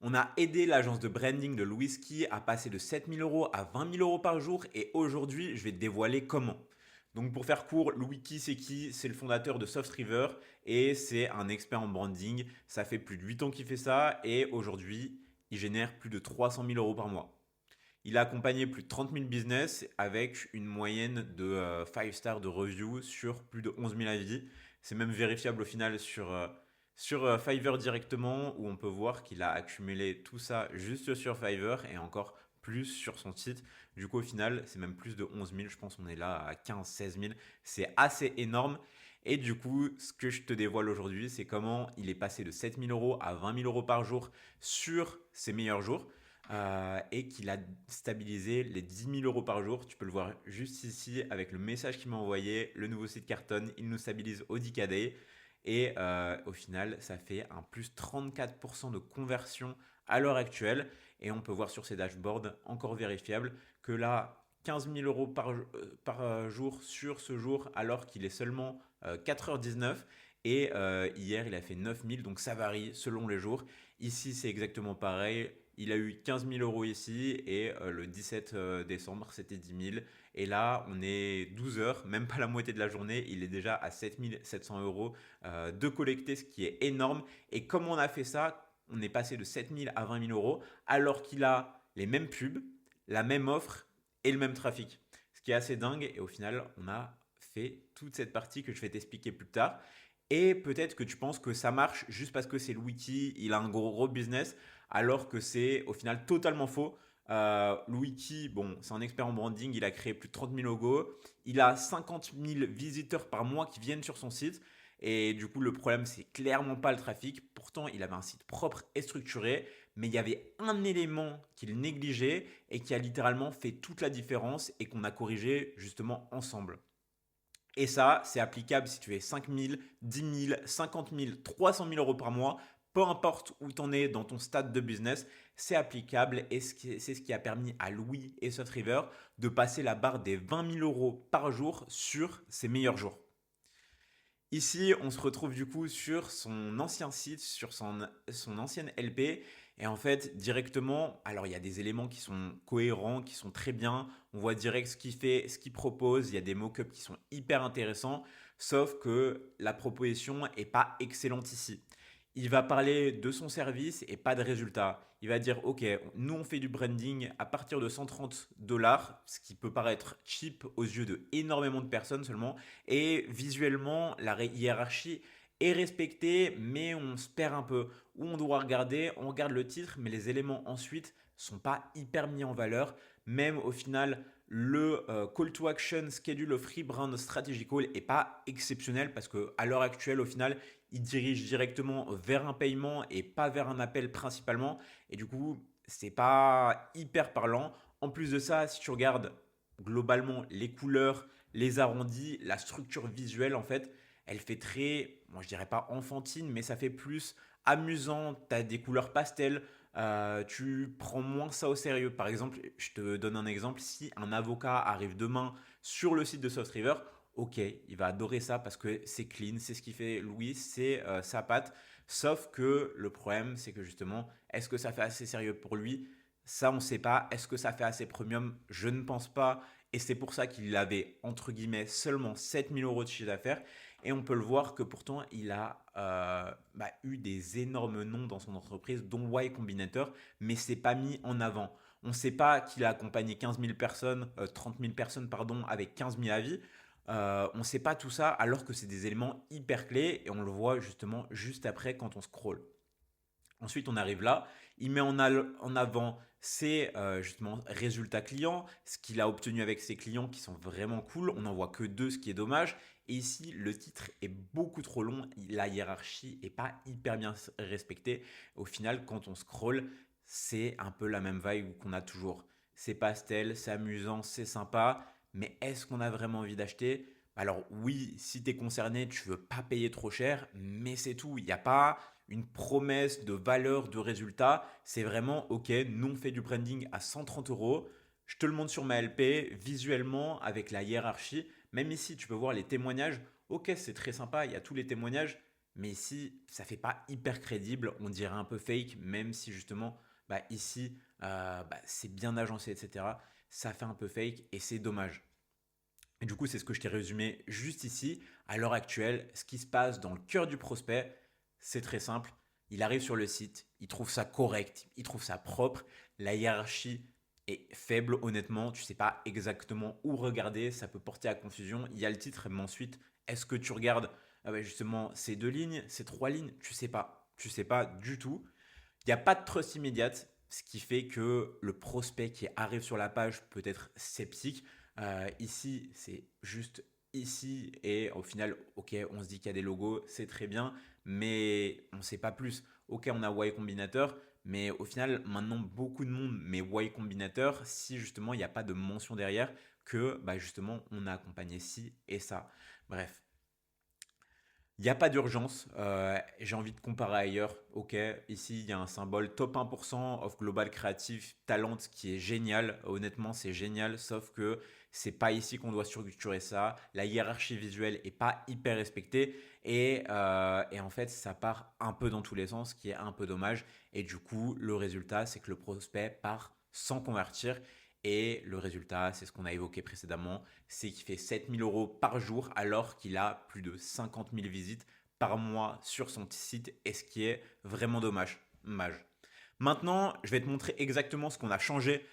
On a aidé l'agence de branding de Louiski à passer de 7 000 euros à 20 000 euros par jour et aujourd'hui, je vais te dévoiler comment. Donc pour faire court, Louiski c'est qui? C'est le fondateur de Soft River et c'est un expert en branding. Ça fait plus de 8 ans qu'il fait ça et aujourd'hui, il génère plus de 300 000 euros par mois. Il a accompagné plus de 30 000 business avec une moyenne de 5 stars de review sur plus de 11 000 avis. C'est même vérifiable au final sur Fiverr directement où on peut voir qu'il a accumulé tout ça juste sur Fiverr et encore plus sur son site. Du coup, au final, c'est même plus de 11 000. Je pense qu'on est là à 15-16 000. C'est assez énorme. Et du coup, ce que je te dévoile aujourd'hui, c'est comment il est passé de 7 000 euros à 20 000 euros par jour sur ses meilleurs jours et qu'il a stabilisé les 10 000 euros par jour. Tu peux le voir juste ici avec le message qu'il m'a envoyé. Le nouveau site cartonne, il nous stabilise au 10K Day. Et au final, ça fait un plus 34% de conversion à l'heure actuelle. Et on peut voir sur ces dashboards encore vérifiables que là, 15 000 euros par jour sur ce jour, alors qu'il est seulement 4h19. Et hier, il a fait 9 000, donc ça varie selon les jours. Ici, c'est exactement pareil. Il a eu 15 000 euros ici et le 17 décembre, c'était 10 000. Et là, on est 12 heures, même pas la moitié de la journée. Il est déjà à 7 700 euros de collecter, ce qui est énorme. Et comme on a fait ça, on est passé de 7 000 à 20 000 euros alors qu'il a les mêmes pubs, la même offre et le même trafic. Ce qui est assez dingue. Et au final, on a fait toute cette partie que je vais t'expliquer plus tard. Et peut-être que tu penses que ça marche juste parce que c'est le wiki, il a un gros business, alors que c'est au final totalement faux. Wiki, bon, c'est un expert en branding, il a créé plus de 30 000 logos, il a 50 000 visiteurs par mois qui viennent sur son site. Et du coup, le problème, c'est clairement pas le trafic. Pourtant, il avait un site propre et structuré, mais il y avait un élément qu'il négligeait et qui a littéralement fait toute la différence et qu'on a corrigé justement ensemble. Et ça, c'est applicable si tu es 5 000, 10 000, 50 000, 300 000 euros par mois. Peu importe où tu en es dans ton stade de business, c'est applicable et c'est ce qui a permis à Louis et Soft River de passer la barre des 20 000 euros par jour sur ses meilleurs jours. Ici, on se retrouve du coup sur son ancien site, sur son ancienne LP. Et en fait, directement, alors il y a des éléments qui sont cohérents, qui sont très bien. On voit direct ce qu'il fait, ce qu'il propose. Il y a des mock-ups qui sont hyper intéressants. Sauf que la proposition n'est pas excellente ici. Il va parler de son service et pas de résultats. Il va dire, OK, nous on fait du branding à partir de 130 dollars, ce qui peut paraître cheap aux yeux de énormément de personnes seulement. Et visuellement, la hiérarchie est respectée, mais on se perd un peu. Où on doit regarder, on regarde le titre, mais les éléments ensuite sont pas hyper mis en valeur. Même au final, le call to action schedule of free brand strategy call est pas exceptionnel parce que à l'heure actuelle, au final, il dirige directement vers un paiement et pas vers un appel principalement. Et du coup, c'est pas hyper parlant. En plus de ça, si tu regardes globalement les couleurs, les arrondis, la structure visuelle en fait, elle fait très, moi je dirais pas enfantine, mais ça fait plus amusant. Tu as des couleurs pastel, tu prends moins ça au sérieux. Par exemple, je te donne un exemple, si un avocat arrive demain sur le site de Soft River, ok, il va adorer ça parce que c'est clean, c'est ce qui fait Louis, c'est sa patte. Sauf que le problème, c'est que justement, est-ce que ça fait assez sérieux pour lui? Ça, on ne sait pas. Est-ce que ça fait assez premium? Je ne pense pas. Et c'est pour ça qu'il avait, entre guillemets, seulement 7 000 euros de chiffre d'affaires. Et on peut le voir que pourtant, il a eu des énormes noms dans son entreprise, dont Y Combinator, mais c'est pas mis en avant. On ne sait pas qu'il a accompagné 15 000 personnes, 30 000 personnes, pardon, avec 15 000 avis. On ne sait pas tout ça alors que c'est des éléments hyper clés et on le voit justement juste après quand on scrolle. Ensuite, on arrive là, il met en avant ses justement résultats clients, ce qu'il a obtenu avec ses clients qui sont vraiment cool. On n'en voit que deux, ce qui est dommage. Et ici, le titre est beaucoup trop long. La hiérarchie est pas hyper bien respectée. Au final, quand on scrolle, c'est un peu la même vibe qu'on a toujours. C'est pastel, c'est amusant, c'est sympa. Mais est-ce qu'on a vraiment envie d'acheter? Alors oui, si tu es concerné, tu veux pas payer trop cher, mais c'est tout. Il n'y a pas une promesse de valeur, de résultat. C'est vraiment, ok, nous on fait du branding à 130 euros. Je te le montre sur ma LP, visuellement, avec la hiérarchie. Même ici, tu peux voir les témoignages. Ok, c'est très sympa, il y a tous les témoignages. mais ici, ça fait pas hyper crédible, on dirait un peu fake, même si justement, ici, c'est bien agencé, etc. Ça fait un peu fake et c'est dommage. Et du coup, c'est ce que je t'ai résumé juste ici. À l'heure actuelle, ce qui se passe dans le cœur du prospect, c'est très simple. Il arrive sur le site, il trouve ça correct, il trouve ça propre. La hiérarchie est faible, honnêtement. Tu sais pas exactement où regarder, ça peut porter à confusion. Il y a le titre, mais ensuite, est-ce que tu regardes justement ces deux lignes, ces trois lignes? Tu sais pas. Tu sais pas du tout. Il n'y a pas de trust immédiate, ce qui fait que le prospect qui arrive sur la page peut être sceptique. Ici, c'est juste ici et au final, ok, on se dit qu'il y a des logos, c'est très bien, mais on ne sait pas plus. Ok, on a Y Combinator, mais au final, maintenant, beaucoup de monde met Y Combinator si justement il n'y a pas de mention derrière que justement on a accompagné ci et ça. Bref, il n'y a pas d'urgence. J'ai envie de comparer ailleurs. Ok, ici, il y a un symbole top 1% of Global Creative Talent qui est génial. Honnêtement, c'est génial. Sauf que c'est pas ici qu'on doit structurer ça. La hiérarchie visuelle est pas hyper respectée. Et en fait, ça part un peu dans tous les sens, ce qui est un peu dommage. Et du coup, le résultat, c'est que le prospect part sans convertir. Et le résultat, c'est ce qu'on a évoqué précédemment, c'est qu'il fait 7 000 € par jour alors qu'il a plus de 50 000 visites par mois sur son site et ce qui est vraiment dommage. Maintenant, je vais te montrer exactement ce qu'on a changé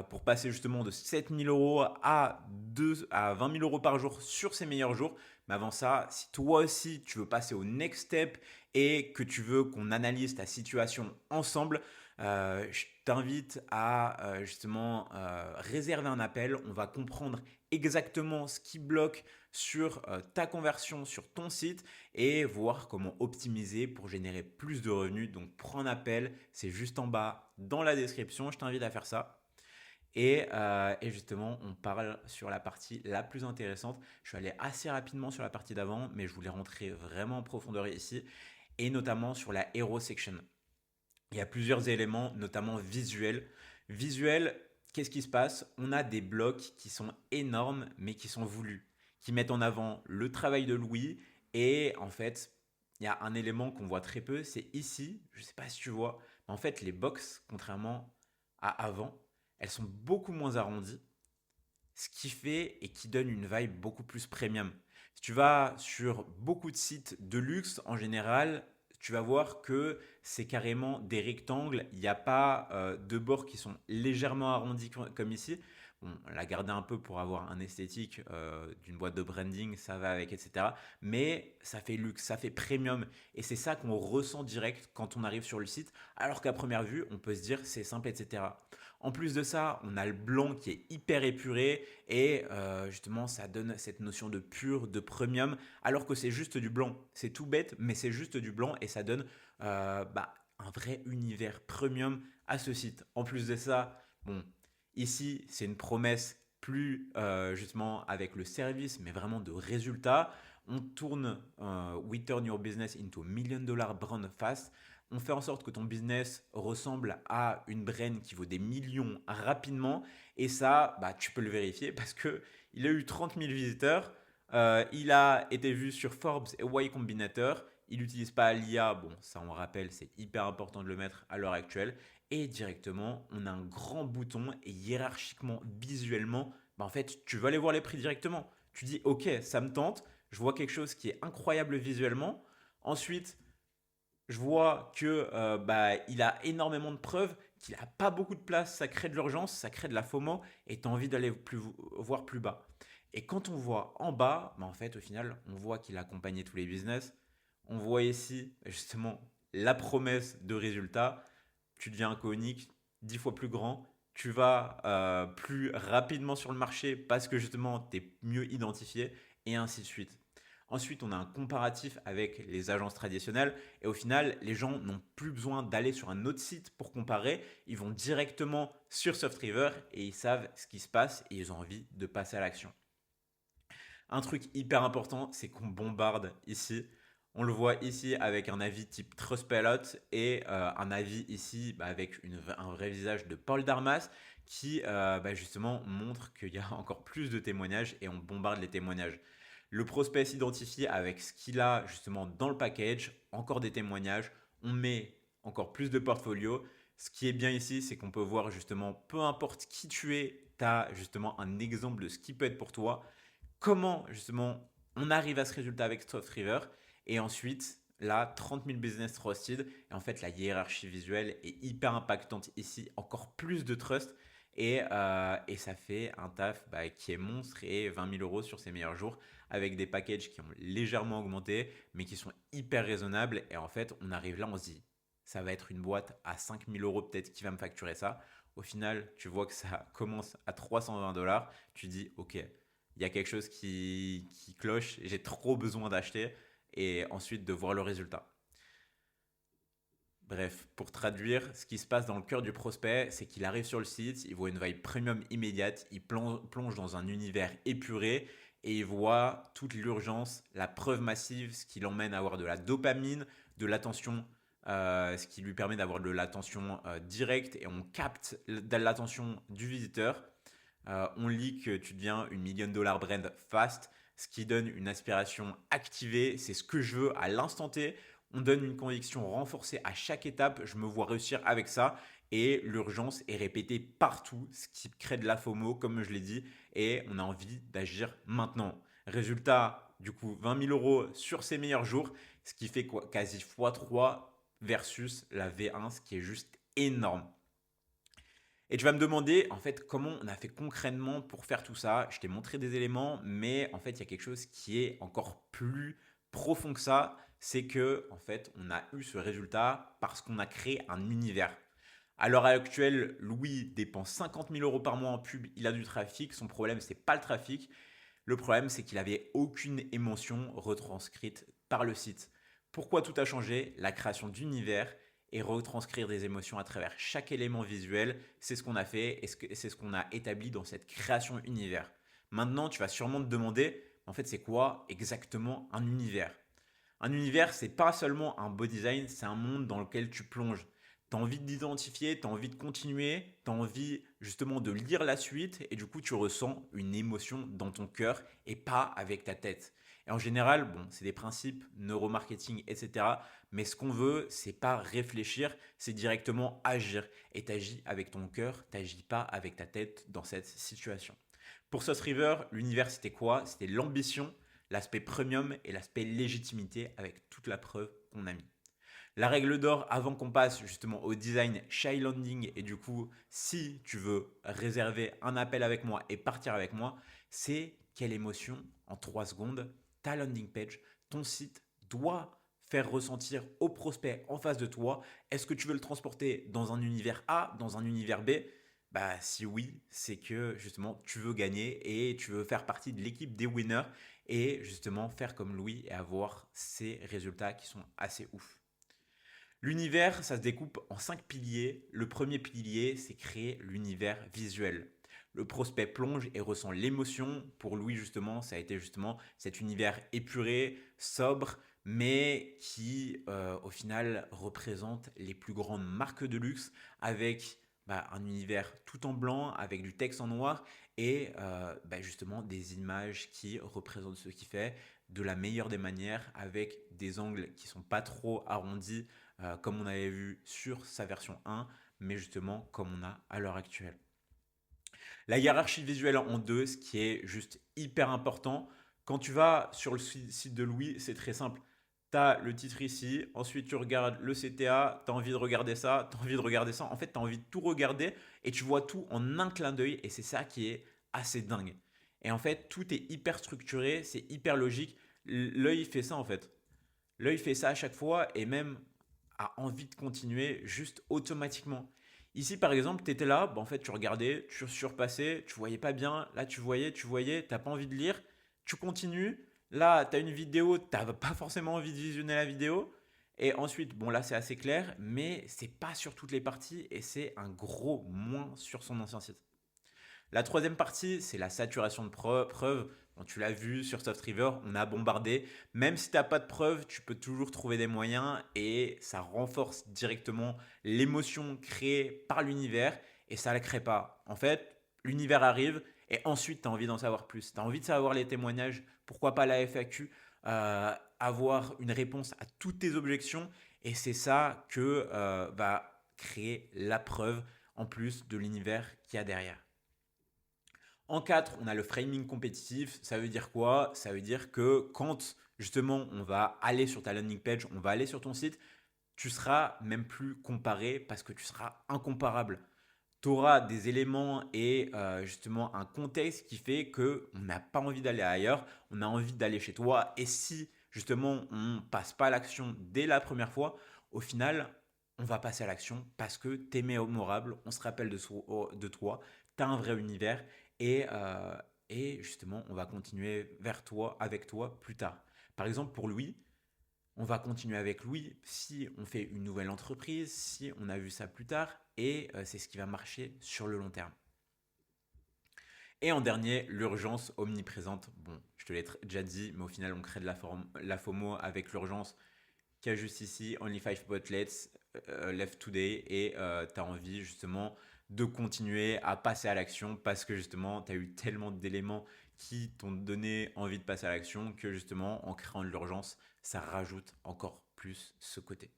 pour passer justement de 7 000 € à 20 000 € par jour sur ses meilleurs jours. Mais avant ça, si toi aussi tu veux passer au next step et que tu veux qu'on analyse ta situation ensemble, je t'invite à justement réserver un appel. On va comprendre exactement ce qui bloque sur ta conversion sur ton site et voir comment optimiser pour générer plus de revenus. Donc prends un appel, c'est juste en bas dans la description, je t'invite à faire ça. Et justement, on parle sur la partie la plus intéressante. Je suis allé assez rapidement sur la partie d'avant, mais je voulais rentrer vraiment en profondeur ici, et notamment sur la Hero Section. Il y a plusieurs éléments, notamment visuels. Visuel, qu'est-ce qui se passe? On a des blocs qui sont énormes, mais qui sont voulus, qui mettent en avant le travail de Louis. Et en fait, il y a un élément qu'on voit très peu, c'est ici, je ne sais pas si tu vois, mais en fait, les box, contrairement à avant, elles sont beaucoup moins arrondies, ce qui fait et qui donne une vibe beaucoup plus premium. Si tu vas sur beaucoup de sites de luxe en général, tu vas voir que c'est carrément des rectangles. Il n'y a pas de bords qui sont légèrement arrondis comme ici. Bon, on l'a gardé un peu pour avoir un esthétique d'une boîte de branding, ça va avec, etc. Mais ça fait luxe, ça fait premium. Et c'est ça qu'on ressent direct quand on arrive sur le site. Alors qu'à première vue, on peut se dire c'est simple, etc. En plus de ça, on a le blanc qui est hyper épuré et justement ça donne cette notion de pur, de premium, alors que c'est juste du blanc. C'est tout bête, mais c'est juste du blanc et ça donne un vrai univers premium à ce site. En plus de ça, bon, ici c'est une promesse plus justement avec le service, mais vraiment de résultats. On tourne We Turn Your Business into $1 million brand fast. On fait en sorte que ton business ressemble à une brand qui vaut des millions rapidement. Et ça, tu peux le vérifier parce que il a eu 30 000 visiteurs. Il a été vu sur Forbes et Y Combinator. Il n'utilise pas l'IA. Bon, ça on rappelle, c'est hyper important de le mettre à l'heure actuelle. Et directement, on a un grand bouton et hiérarchiquement, visuellement, en fait, tu vas aller voir les prix directement. Tu dis, ok, ça me tente. Je vois quelque chose qui est incroyable visuellement. Ensuite, je vois que il a énormément de preuves, qu'il n'a pas beaucoup de place, ça crée de l'urgence, ça crée de la FOMO et tu as envie d'aller voir plus bas. Et quand on voit en bas, en fait, au final, on voit qu'il a accompagné tous les business. On voit ici, justement, la promesse de résultat. Tu deviens iconique, 10 fois plus grand. Tu vas plus rapidement sur le marché parce que justement, tu es mieux identifié et ainsi de suite. Ensuite, on a un comparatif avec les agences traditionnelles et au final, les gens n'ont plus besoin d'aller sur un autre site pour comparer. Ils vont directement sur Softriver et ils savent ce qui se passe et ils ont envie de passer à l'action. Un truc hyper important, c'est qu'on bombarde ici. On le voit ici avec un avis type Trustpilot et un avis ici avec un vrai visage de Paul Darmas qui justement montre qu'il y a encore plus de témoignages et on bombarde les témoignages. Le prospect s'identifie avec ce qu'il a justement dans le package, encore des témoignages, on met encore plus de portfolio. Ce qui est bien ici, c'est qu'on peut voir justement, peu importe qui tu es, tu as justement un exemple de ce qui peut être pour toi. Comment justement on arrive à ce résultat avec SoftRiver. Et ensuite, là, 30 000 business trusted. Et en fait, la hiérarchie visuelle est hyper impactante ici, encore plus de trust. Et ça fait un taf qui est monstre et 20 000 euros sur ses meilleurs jours avec des packages qui ont légèrement augmenté, mais qui sont hyper raisonnables. Et en fait, on arrive là, on se dit, ça va être une boîte à 5 000 euros peut-être qui va me facturer ça. Au final, tu vois que ça commence à 320 $. Tu dis, ok, il y a quelque chose qui cloche, j'ai trop besoin d'acheter et ensuite de voir le résultat. Bref, pour traduire, ce qui se passe dans le cœur du prospect, c'est qu'il arrive sur le site, il voit une vibe premium immédiate, il plonge dans un univers épuré et il voit toute l'urgence, la preuve massive, ce qui l'emmène à avoir de la dopamine, de l'attention, ce qui lui permet d'avoir de l'attention directe et on capte l'attention du visiteur. On lit que tu deviens une million-dollar brand fast, ce qui donne une aspiration activée. C'est ce que je veux à l'instant T. On donne une conviction renforcée à chaque étape. Je me vois réussir avec ça. Et l'urgence est répétée partout, ce qui crée de la FOMO, comme je l'ai dit. Et on a envie d'agir maintenant. Résultat, du coup, 20 000 euros sur ses meilleurs jours, ce qui fait quoi, quasi x3 versus la V1, ce qui est juste énorme. Et tu vas me demander, en fait, comment on a fait concrètement pour faire tout ça. Je t'ai montré des éléments, mais en fait, il y a quelque chose qui est encore plus profond que ça. C'est que, en fait, on a eu ce résultat parce qu'on a créé un univers. À l'heure actuelle, Louis dépense 50 000 euros par mois en pub. Il a du trafic. Son problème, c'est pas le trafic. Le problème, c'est qu'il avait aucune émotion retranscrite par le site. Pourquoi tout a changé? La création d'univers et retranscrire des émotions à travers chaque élément visuel, c'est ce qu'on a fait et c'est ce qu'on a établi dans cette création univers. Maintenant, tu vas sûrement te demander, en fait, c'est quoi exactement un univers? Un univers, c'est pas seulement un beau design, c'est un monde dans lequel tu plonges. Tu as envie d'identifier, tu as envie de continuer, tu as envie justement de lire la suite et du coup tu ressens une émotion dans ton cœur et pas avec ta tête. Et en général, bon, c'est des principes neuromarketing, etc. Mais ce qu'on veut, c'est pas réfléchir, c'est directement agir. Et tu agis avec ton cœur, tu n'agis pas avec ta tête dans cette situation. Pour Sauce River, l'univers c'était quoi? C'était l'ambition, l'aspect premium et l'aspect légitimité avec toute la preuve qu'on a mis. La règle d'or avant qu'on passe justement au design shy landing et du coup si tu veux réserver un appel avec moi et partir avec moi, c'est quelle émotion en 3 secondes ta landing page, ton site doit faire ressentir au prospect en face de toi. Est-ce que tu veux le transporter dans un univers A, dans un univers B? Bah si oui, c'est que justement tu veux gagner et tu veux faire partie de l'équipe des winners et justement faire comme Louis et avoir ces résultats qui sont assez ouf. L'univers, ça se découpe en 5 piliers. Le premier pilier, c'est créer l'univers visuel. Le prospect plonge et ressent l'émotion. Pour Louis, justement, ça a été justement cet univers épuré, sobre, mais qui, au final, représente les plus grandes marques de luxe avec un univers tout en blanc, avec du texte en noir et justement des images qui représentent ce qu'il fait de la meilleure des manières avec des angles qui sont pas trop arrondis comme on avait vu sur sa version 1, mais justement comme on a à l'heure actuelle. La hiérarchie visuelle en deux, ce qui est juste hyper important. Quand tu vas sur le site de Louis, c'est très simple. Tu as le titre ici, ensuite tu regardes le CTA, tu as envie de regarder ça, tu as envie de regarder ça. En fait, tu as envie de tout regarder et tu vois tout en un clin d'œil et c'est ça qui est assez dingue. Et en fait, tout est hyper structuré, c'est hyper logique. L'œil fait ça en fait. L'œil fait ça à chaque fois et même a envie de continuer juste automatiquement. Ici, par exemple, tu étais là, en fait, tu regardais, tu surpassais, tu voyais pas bien, là, tu voyais, t'as pas envie de lire, tu continues, là, tu as une vidéo, tu n'as pas forcément envie de visionner la vidéo, et ensuite, bon, là, c'est assez clair, mais c'est pas sur toutes les parties, et c'est un gros moins sur son ancien site. La troisième partie, c'est la saturation de preuves. Bon, tu l'as vu sur SoftRiver, on a bombardé. Même si tu n'as pas de preuves, tu peux toujours trouver des moyens et ça renforce directement l'émotion créée par l'univers et ça ne la crée pas. En fait, l'univers arrive Et ensuite, tu as envie d'en savoir plus. Tu as envie de savoir les témoignages, pourquoi pas la FAQ, avoir une réponse à toutes tes objections. Et c'est ça que va créer la preuve en plus de l'univers qu'il y a derrière. En 4, on a le framing compétitif. Ça veut dire quoi? Ça veut dire que quand justement on va aller sur ta landing page, on va aller sur ton site, tu seras même plus comparé parce que tu seras incomparable. Tu auras des éléments et justement un contexte qui fait que on n'a pas envie d'aller ailleurs, on a envie d'aller chez toi. Et si justement on passe pas à l'action dès la première fois, au final, on va passer à l'action parce que tu es mémorable, on se rappelle de toi, tu as un vrai univers et, et justement on va continuer vers toi, avec toi plus tard. Par exemple pour Louis, on va continuer avec Louis si on fait une nouvelle entreprise, si on a vu ça plus tard, et c'est ce qui va marcher sur le long terme. Et en dernier, l'urgence omniprésente. Bon, je te l'ai déjà dit, mais au final, on crée de la FOMO avec l'urgence qu'il y a juste ici, Only 5 Botlets, Left Today, et tu as envie justement de continuer à passer à l'action parce que justement, tu as eu tellement d'éléments qui t'ont donné envie de passer à l'action que justement, en créant de l'urgence, ça rajoute encore plus ce côté.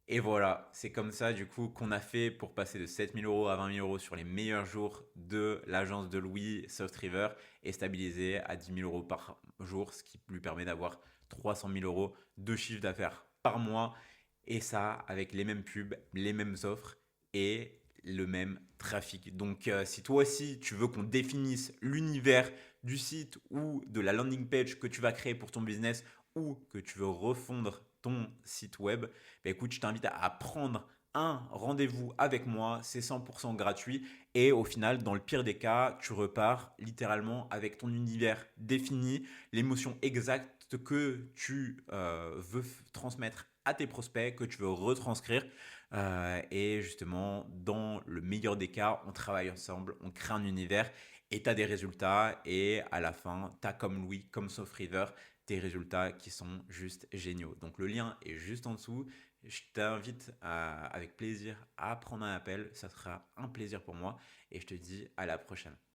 Et voilà, c'est comme ça du coup qu'on a fait pour passer de 7 000 € à 20 000 € sur les meilleurs jours de l'agence de Louis Softriver et stabiliser à 10 000 € par jour, ce qui lui permet d'avoir 300 000 € de chiffre d'affaires par mois. Et ça avec les mêmes pubs, les mêmes offres et le même trafic. Donc si toi aussi tu veux qu'on définisse l'univers du site ou de la landing page que tu vas créer pour ton business ou que tu veux refondre ton site web, bah écoute, je t'invite à prendre un rendez-vous avec moi, c'est 100% gratuit et au final, dans le pire des cas, tu repars littéralement avec ton univers défini, l'émotion exacte que tu veux transmettre à tes prospects, que tu veux retranscrire. Et justement, dans le meilleur des cas, on travaille ensemble, on crée un univers et tu as des résultats. Et à la fin, tu as comme Louis, comme Softriver, des résultats qui sont juste géniaux. Donc le lien est juste en dessous. Je t'invite avec plaisir à prendre un appel. Ça sera un plaisir pour moi. Et je te dis à la prochaine.